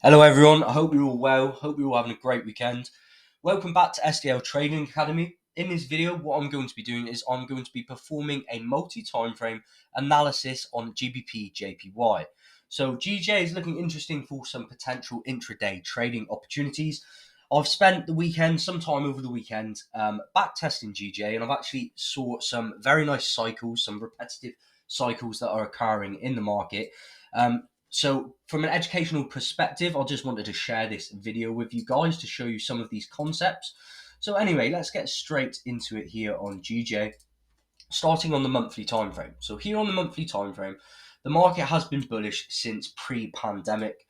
Hello everyone, I hope you're all well, hope you're all having a great weekend. Welcome back to SDL Trading Academy. In this video, what I'm going to be doing is I'm going to be performing a multi-time frame analysis on Gbpjpy. So GJ is looking interesting for some potential intraday trading opportunities. I've spent the weekend, some time over the weekend, back testing GJ, and I've actually saw some very nice cycles, some repetitive cycles that are occurring in the market. So from an educational perspective, I just wanted to share this video with you guys to show you some of these concepts. So anyway, let's get straight into it here on GJ, starting on the monthly time frame. So here on the monthly time frame, the market has been bullish since pre-pandemic.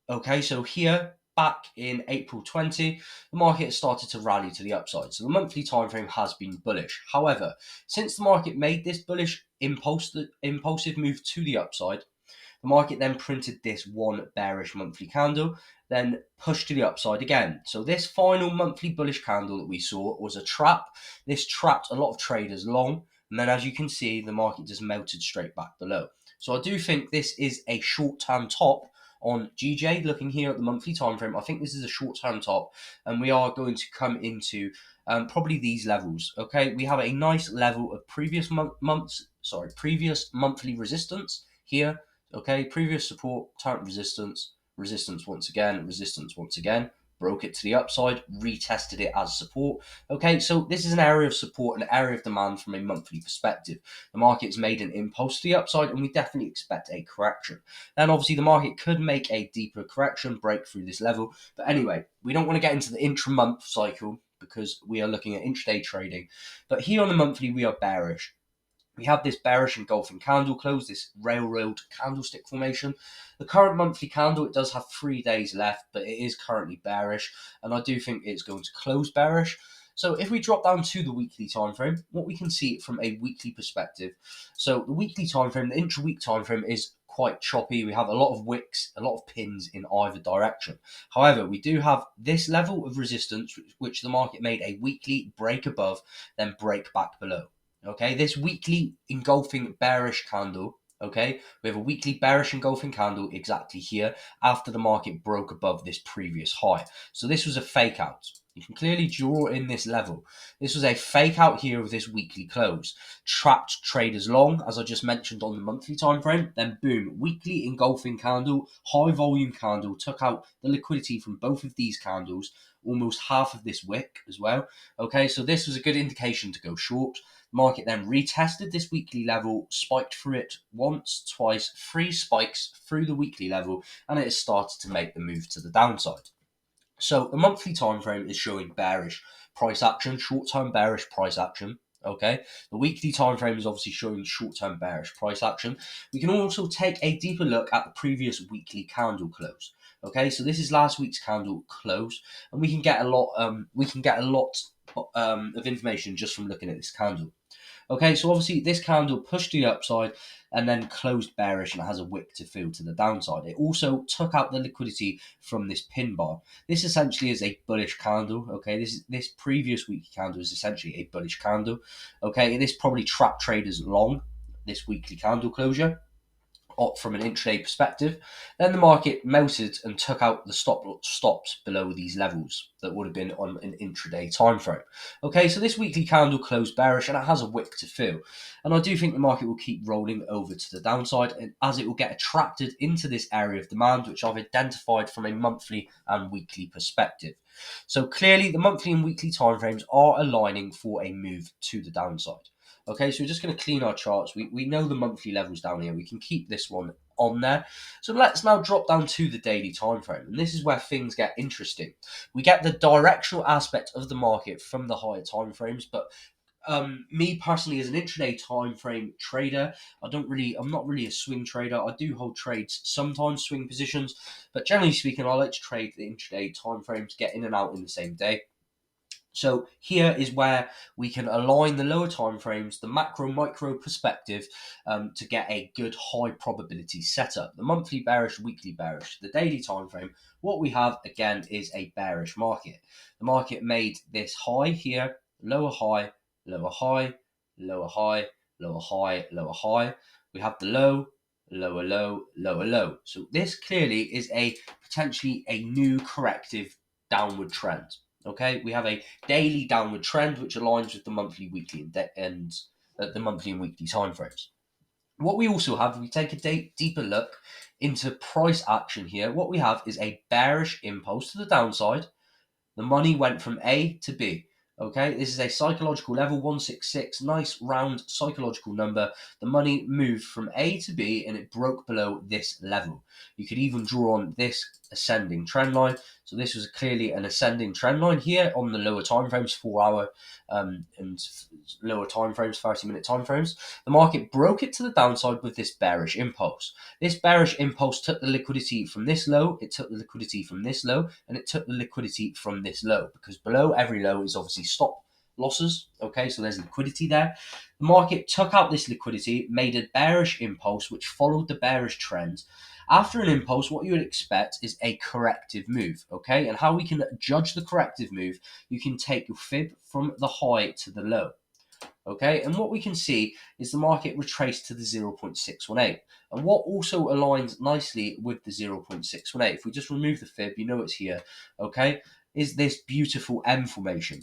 Okay, so here back in April 20, the market started to rally to the upside. So the monthly time frame has been bullish. However, since the market made this bullish impulsive move to the upside, the market then printed this one bearish monthly candle, then pushed to the upside again. So this final monthly bullish candle that we saw was a trap. This trapped a lot of traders long, and then as you can see, the market just melted straight back below. So I do think this is a short-term top on GJ. Looking here at the monthly time frame, I think this is a short-term top, and we are going to come into probably these levels. Okay, we have a nice level of previous monthly resistance here. Okay, previous support, turn resistance, resistance once again, broke it to the upside, retested it as support. Okay, so this is an area of support, an area of demand from a monthly perspective. The market has made an impulse to the upside, and we definitely expect a correction. Then obviously the market could make a deeper correction, break through this level. But anyway, we don't want to get into the intra-month cycle because we are looking at intraday trading. But here on the monthly, we are bearish. We have this bearish engulfing candle close, this railroad candlestick formation. The current monthly candle, it does have 3 days left, but it is currently bearish, and I do think it's going to close bearish. So if we drop down to the weekly time frame, what we can see from a weekly perspective. So the weekly time frame, the intra-week time frame is quite choppy. We have a lot of wicks, a lot of pins in either direction. However, we do have this level of resistance, which the market made a weekly break above, then break back below. Okay, this weekly engulfing bearish candle, okay, we have a weekly bearish engulfing candle exactly here after the market broke above this previous high. So this was a fake out. You can clearly draw in this level. This was a fake out here of this weekly close. Trapped traders long, as I just mentioned on the monthly time frame. Then boom, weekly engulfing candle, high volume candle, took out the liquidity from both of these candles, almost half of this wick as well. Okay, so this was a good indication to go short. Market then retested this weekly level, spiked through it once, twice, 3 spikes through the weekly level, and it has started to make the move to the downside. So the monthly time frame is showing bearish price action, short-term bearish price action. Okay, the weekly time frame is obviously showing short-term bearish price action. We can also take a deeper look at the previous weekly candle close. Okay, so this is last week's candle close, and we can get a lot. Of information just from looking at this candle. Okay, so obviously this candle pushed to the upside and then closed bearish, and it has a wick to fill to the downside. It also took out the liquidity from this pin bar. This essentially is a bullish candle. Okay, this previous weekly candle is essentially a bullish candle. Okay, this probably trapped traders long, this weekly candle closure from an intraday perspective. Then the market melted and took out the stops below these levels that would have been on an intraday time frame. Okay, so this weekly candle closed bearish, and it has a wick to fill. And I do think the market will keep rolling over to the downside, and as it will get attracted into this area of demand, which I've identified from a monthly and weekly perspective. So clearly the monthly and weekly time frames are aligning for a move to the downside. Okay, so we're just going to clean our charts. We know the monthly levels down here. We can keep this one on there. So let's now drop down to the daily time frame. And this is where things get interesting. We get the directional aspect of the market from the higher time frames, but me personally, as an intraday time frame trader, I'm not really a swing trader. I do hold trades, sometimes swing positions, but generally speaking, I like to trade the intraday time frames, get in and out in the same day. So here is where we can align the lower time frames, the macro micro perspective, to get a good high probability setup. The monthly bearish, weekly bearish, the daily time frame. What we have again is a bearish market. The market made this high here, lower high, lower high, lower high, lower high, lower high. We have the low, lower low, lower low. So this clearly is a potentially a new corrective downward trend. Okay, we have a daily downward trend which aligns with the monthly, weekly, and the monthly and weekly timeframes. What we also have, if we take a deeper look into price action here, what we have is a bearish impulse to the downside. The money went from A to B. Okay, this is a psychological level 166, nice round psychological number. The money moved from A to B and it broke below this level. You could even draw on this ascending trend line. So this was clearly an ascending trend line here on the lower time frames, 4 hour and lower time frames, 30-minute time frames. The market broke it to the downside with this bearish impulse. This bearish impulse took the liquidity from this low, it took the liquidity from this low, and it took the liquidity from this low, because below every low is obviously stop losses. Okay, so there's liquidity there. The market took out this liquidity, made a bearish impulse which followed the bearish trend. After an impulse, what you would expect is a corrective move. Okay, and how we can judge the corrective move, you can take your fib from the high to the low. Okay, and what we can see is the market retraced to the 0.618. And what also aligns nicely with the 0.618, if we just remove the fib, you know it's here, okay, is this beautiful M formation.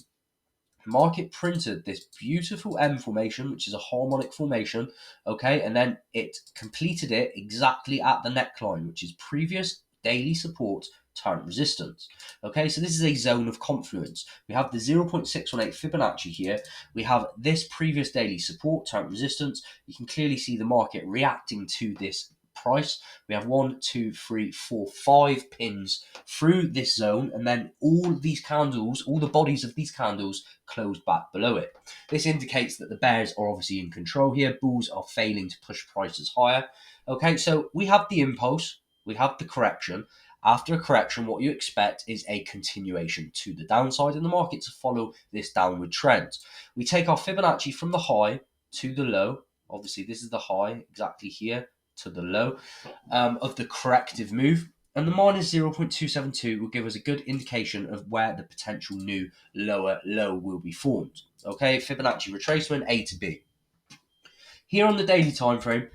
The market printed this beautiful M formation, which is a harmonic formation, okay, and then it completed it exactly at the neckline, which is previous daily support, current resistance. Okay, so this is a zone of confluence. We have the 0.618 Fibonacci here. We have this previous daily support, current resistance. You can clearly see the market reacting to this price. We have 1, 2, 3, 4, 5 pins through this zone, and then all these candles, all the bodies of these candles close back below it. This indicates that the bears are obviously in control here. Bulls are failing to push prices higher. Okay, so we have the impulse, we have the correction. After a correction, what you expect is a continuation to the downside in the market to follow this downward trend. We take our Fibonacci from the high to the low. Obviously, this is the high exactly here to the low of the corrective move. And the minus 0.272 will give us a good indication of where the potential new lower low will be formed. Okay, Fibonacci retracement A to B. Here on the daily time frame,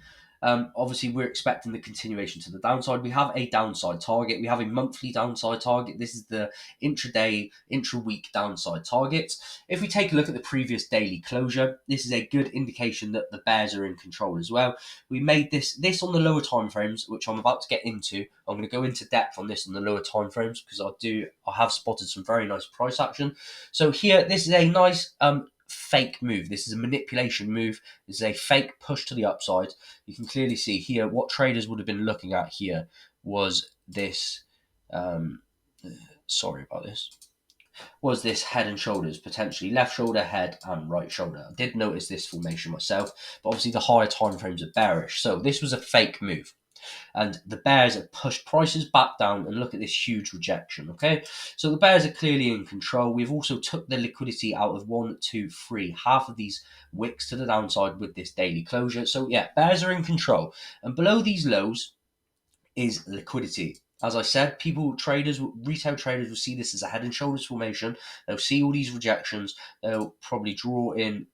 obviously we're expecting the continuation to the downside. We have a downside target. We have a monthly downside target. This is the intraday, intra-week downside target. If we take a look at the previous daily closure, this is a good indication that the bears are in control as well. We made this on the lower time frames, which I'm about to get into. I'm going to go into depth on this on the lower time frames because I have spotted some very nice price action. So here, this is a nice fake move. This is a manipulation move. This is a fake push to the upside. You can clearly see here what traders would have been looking at here was this was this head and shoulders, potentially left shoulder, head, and right shoulder. I did notice this formation myself, but obviously the higher time frames are bearish. So this was a fake move. And the bears have pushed prices back down, and look at this huge rejection. Okay, so the bears are clearly in control. We've also took the liquidity out of 1, 2, 3, half of these wicks to the downside with this daily closure. So yeah, bears are in control, and below these lows is liquidity. As I said, retail traders will see this as a head and shoulders formation. They'll see all these rejections. They'll probably draw in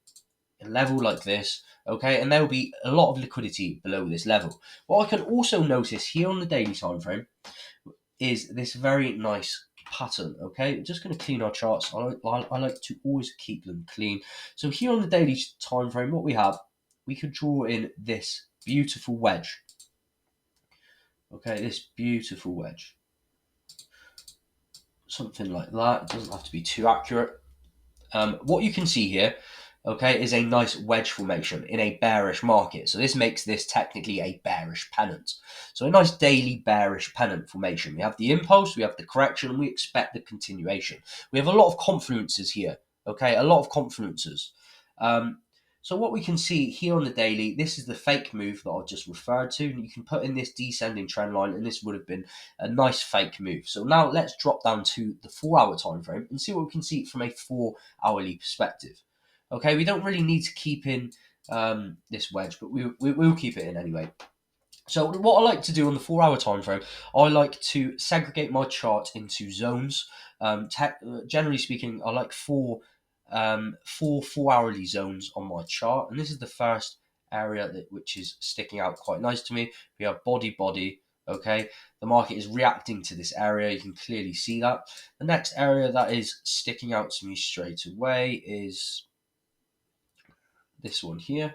a level like this, okay, and there will be a lot of liquidity below this level. What I can also notice here on the daily time frame is this very nice pattern. Okay, I'm just going to clean our charts. I like to always keep them clean. So here on the daily time frame, what we could draw in this beautiful wedge. Okay, this beautiful wedge, something like that. It doesn't have to be too accurate. What you can see here, okay, is a nice wedge formation in a bearish market. So this makes this technically a bearish pennant. So a nice daily bearish pennant formation. We have the impulse, we have the correction, and we expect the continuation. We have a lot of confluences here, okay, a lot of confluences. So what we can see here on the daily, this is the fake move that I just referred to. You can put in this descending trend line, and this would have been a nice fake move. So now let's drop down to the 4-hour time frame and see what we can see from a 4-hourly perspective. Okay, we don't really need to keep in this wedge, but we'll keep it in anyway. So what I like to do on the 4-hour time frame, I like to segregate my chart into zones. Generally speaking, I like four 4-hourly zones on my chart, and this is the first area which is sticking out quite nice to me. We have body. Okay, the market is reacting to this area. You can clearly see that. The next area that is sticking out to me straight away is this one here.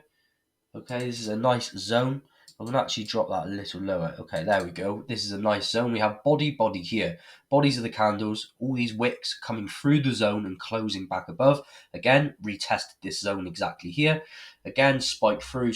Okay, this is a nice zone. I'm going to actually drop that a little lower. Okay, there we go. This is a nice zone. We have body here. Bodies of the candles, all these wicks coming through the zone and closing back above. Again, retested this zone exactly here. Again, spike through.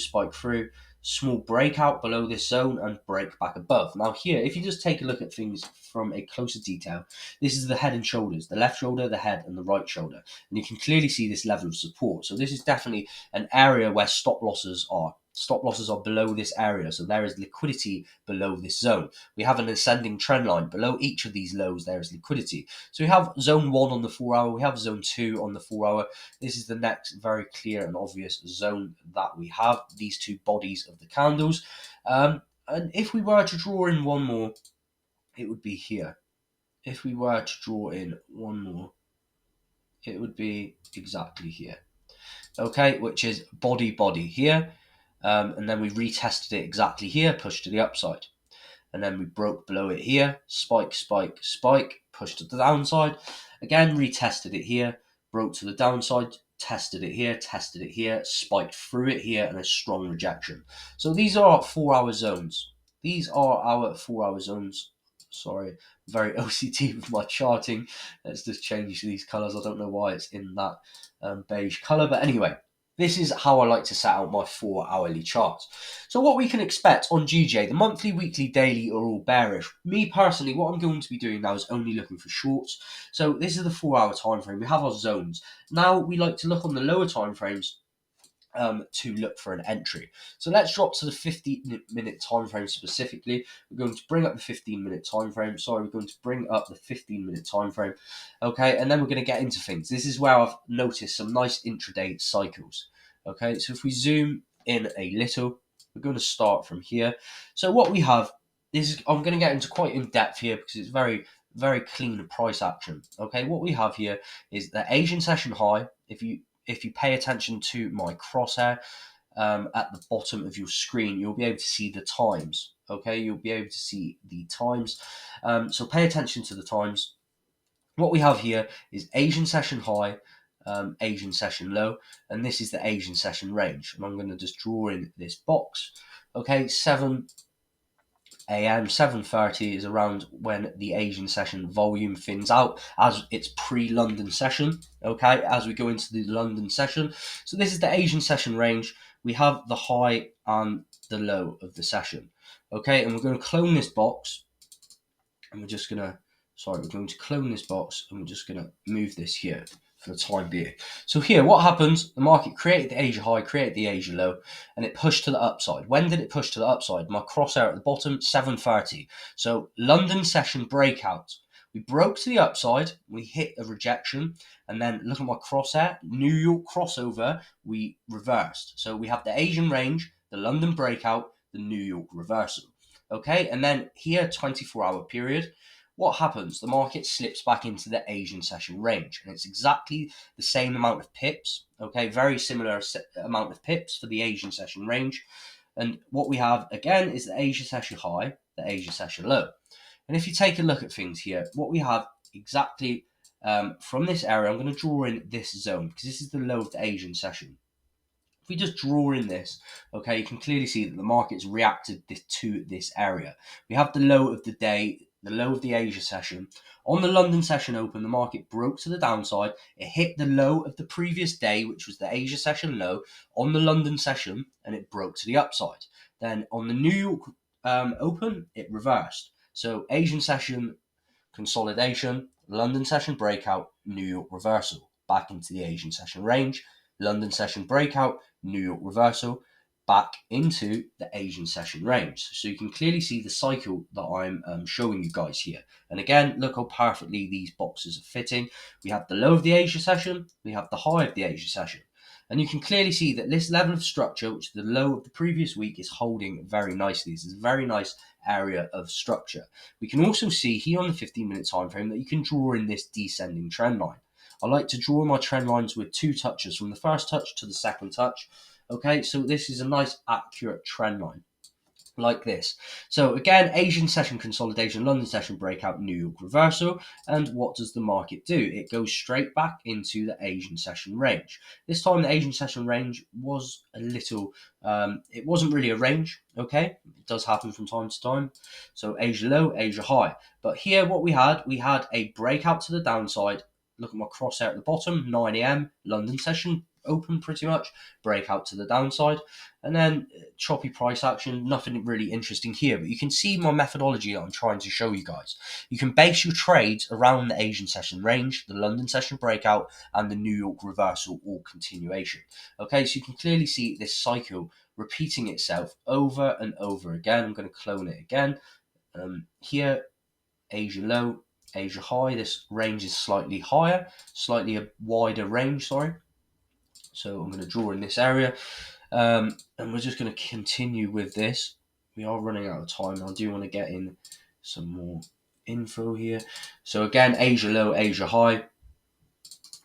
Small breakout below this zone and break back above. Now here, if you just take a look at things from a closer detail, this is the head and shoulders, the left shoulder, the head and the right shoulder. And you can clearly see this level of support. So this is definitely an area where stop losses are. Stop losses are below this area, so there is liquidity below this zone. We have an ascending trend line. Below each of these lows, there is liquidity. So we have zone 1 on the 4 hour, we have zone 2 on the 4 hour. This is the next very clear and obvious zone that we have, these two bodies of the candles. And if we were to draw in one more, it would be here. If we were to draw in one more, it would be exactly here. Okay, which is body here. And then we retested it exactly here, pushed to the upside. And then we broke below it here, spike, pushed to the downside. Again, retested it here, broke to the downside, tested it here, spiked through it here, and a strong rejection. So these are our 4 hour zones. These are our 4 hour zones. Sorry, very OCD with my charting. Let's just change these colors. I don't know why it's in that beige color, but anyway. This is how I like to set out my 4 hourly charts. So what we can expect on GJ, the monthly, weekly, daily are all bearish. Me personally, what I'm going to be doing now is only looking for shorts. So this is the 4 hour time frame. We have our zones. Now we like to look on the lower time frames to look for an entry. So let's drop to the 15-minute time frame specifically. We're going to bring up the 15-minute time frame. We're going to bring up the 15-minute time frame. Okay, and then we're going to get into things. This is where I've noticed some nice intraday cycles. Okay, so if we zoom in a little, we're going to start from here. So what we have, I'm going to get into quite in depth here because it's very, very clean price action. Okay, what we have here is the Asian session high. If you pay attention to my crosshair at the bottom of your screen, you'll be able to see the times. Okay, you'll be able to see the times. So pay attention to the times. What we have here is Asian session high, Asian session low, and this is the Asian session range. And I'm going to just draw in this box. Okay, 7 a.m. 7:30 is around when the Asian session volume thins out, as it's pre-London session. Okay, as we go into the London session. So this is the Asian session range. We have the high and the low of the session. Okay, and we're going to clone this box, and we're going to clone this box, and we're just going to move this here for the time being. So here, what happens? The market created the Asia high, created the Asia low, and it pushed to the upside. When did it push to the upside? My crosshair at the bottom, 7:30. So London session breakout. We broke to the upside, we hit a rejection, and then look at my crosshair, New York crossover, we reversed. So we have the Asian range, the London breakout, the New York reversal. Okay, and then here, 24-hour period. What happens? The market slips back into the Asian session range, and it's exactly the same amount of pips. Okay, very similar amount of pips for the Asian session range. And what we have again is the Asia session high, the Asia session low. And if you take a look at things here, what we have exactly from this area, I'm going to draw in this zone because this is the low of the Asian session. If we just draw in this, okay, you can clearly see that the market's reacted to this area. We have the low of the day, the low of the Asia session. On the London session open, the market broke to the downside. It hit the low of the previous day, which was the Asia session low, on the London session, and it broke to the upside. Then on the New York open, it reversed. So Asian session consolidation, London session breakout, New York reversal. Back into the Asian session range, London session breakout, New York reversal, back into the Asian session range. So you can clearly see the cycle that I'm showing you guys here. And again, look how perfectly these boxes are fitting. We have the low of the Asia session, we have the high of the Asia session. And you can clearly see that this level of structure, which is the low of the previous week, is holding very nicely. This is a very nice area of structure. We can also see here on the 15-minute time frame that you can draw in this descending trend line. I like to draw my trend lines with 2 touches, from the first touch to the second touch. Okay, so this is a nice accurate trend line, like this. So again, Asian session consolidation, London session breakout, New York reversal. And what does the market do? It goes straight back into the Asian session range. This time the Asian session range was a little, it wasn't really a range, okay? It does happen from time to time. So Asia low, Asia high. But here what we had a breakout to the downside. Look at my crosshair at the bottom, 9 a.m. London session open pretty much, breakout to the downside, and then choppy price action. Nothing really interesting here, but you can see my methodology that I'm trying to show you guys. You can base your trades around the Asian session range, the London session breakout, and the New York reversal or continuation. Okay, so you can clearly see this cycle repeating itself over and over again. I'm going to clone it again. Here, Asia low, Asia high. This range is slightly higher, slightly a wider range, sorry. So I'm going to draw in this area, and we're just going to continue with this. We are running out of time. I do want to get in some more info here. So again, Asia low, Asia high,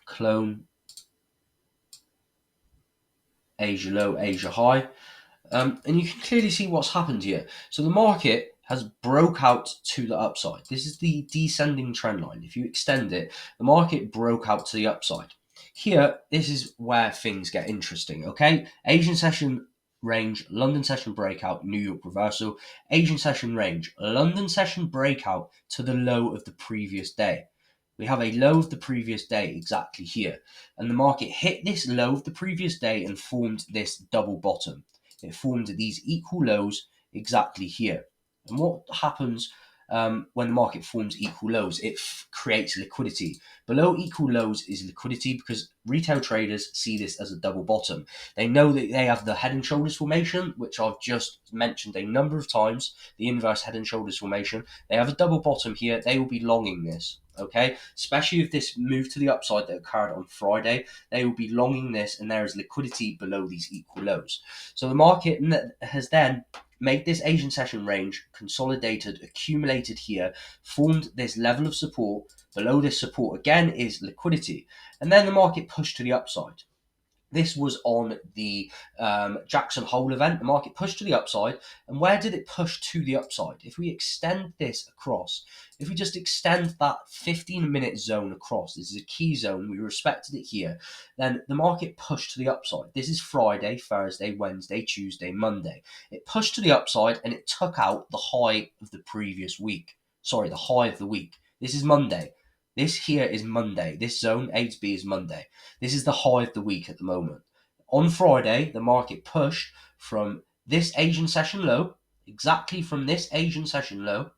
clone, Asia low, Asia high, and you can clearly see what's happened here. So the market has broke out to the upside. This is the descending trend line. If you extend it, the market broke out to the upside. Here, this is where things get interesting, okay? Asian session range, London session breakout, New York reversal. Asian session range, London session breakout to the low of the previous day. We have a low of the previous day exactly here. And the market hit this low of the previous day and formed this double bottom. It formed these equal lows exactly here. And what happens when the market forms equal lows? It creates liquidity. Below equal lows is liquidity because retail traders see this as a double bottom. They know that they have the head and shoulders formation, which I've just mentioned a number of times, the inverse head and shoulders formation. They have a double bottom here. They will be longing this. Okay, especially if this move to the upside that occurred on Friday, they will be longing this, and there is liquidity below these equal lows. So the market has then made this Asian session range, consolidated, accumulated here, formed this level of support. Below this support again is liquidity, and then the market pushed to the upside. This was on the Jackson Hole event. The market pushed to the upside. And where did it push to the upside? If we extend this across, if we just extend that 15-minute zone across, this is a key zone, we respected it here, then the market pushed to the upside. This is Friday, Thursday, Wednesday, Tuesday, Monday. It pushed to the upside and it took out the high of the previous week. Sorry, the high of the week. This is Monday. This here is Monday. This zone, A to B, is Monday. This is the high of the week at the moment. On Friday, the market pushed from this Asian session low, exactly from this Asian session low,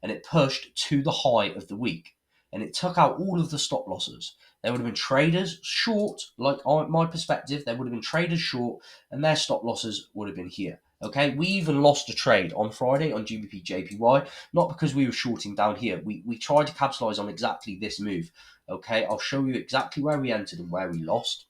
and it pushed to the high of the week. And it took out all of the stop losses. There would have been traders short, like my perspective, there would have been traders short, and their stop losses would have been here. Okay, we even lost a trade on Friday on Gbpjpy, not because we were shorting down here. We tried to capitalize on exactly this move. Okay, I'll show you exactly where we entered and where we lost.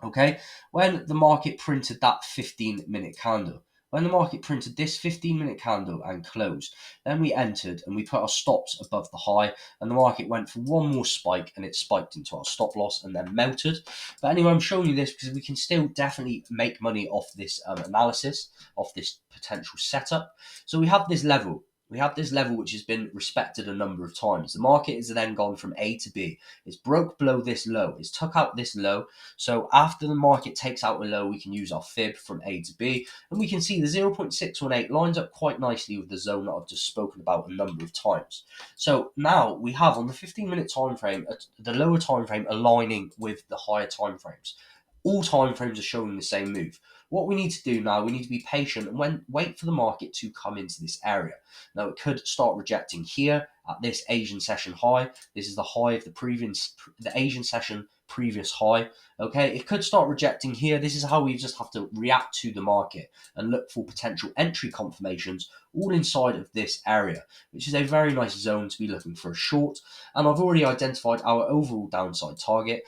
Okay, when the market printed that 15-minute candle, when the market printed this 15-minute candle and closed, then we entered and we put our stops above the high, and the market went for one more spike and it spiked into our stop loss and then melted. But anyway, I'm showing you this because we can still definitely make money off this analysis, off this potential setup. So we have this level. We have this level which has been respected a number of times. The market has then gone from A to B. It's broke below this low. It's took out this low. So after the market takes out a low, we can use our fib from A to B. And we can see the 0.618 lines up quite nicely with the zone that I've just spoken about a number of times. So now we have on the 15-minute time frame, the lower time frame aligning with the higher time frames. All time frames are showing the same move. What we need to do now, we need to be patient and wait for the market to come into this area. Now, it could start rejecting here at this Asian session high. This is the high of the Asian session previous high. Okay, it could start rejecting here. This is how we just have to react to the market and look for potential entry confirmations all inside of this area, which is a very nice zone to be looking for a short. And I've already identified our overall downside target.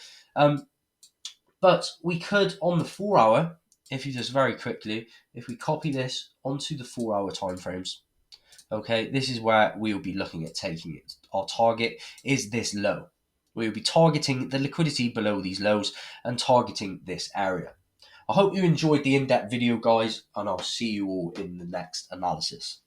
But we could, on the 4 hour, if you just very quickly, if we copy this onto the 4 hour time frames, okay, this is where we will be looking at taking it. Our target is this low. We will be targeting the liquidity below these lows and targeting this area. I hope you enjoyed the in-depth video, guys, and I'll see you all in the next analysis.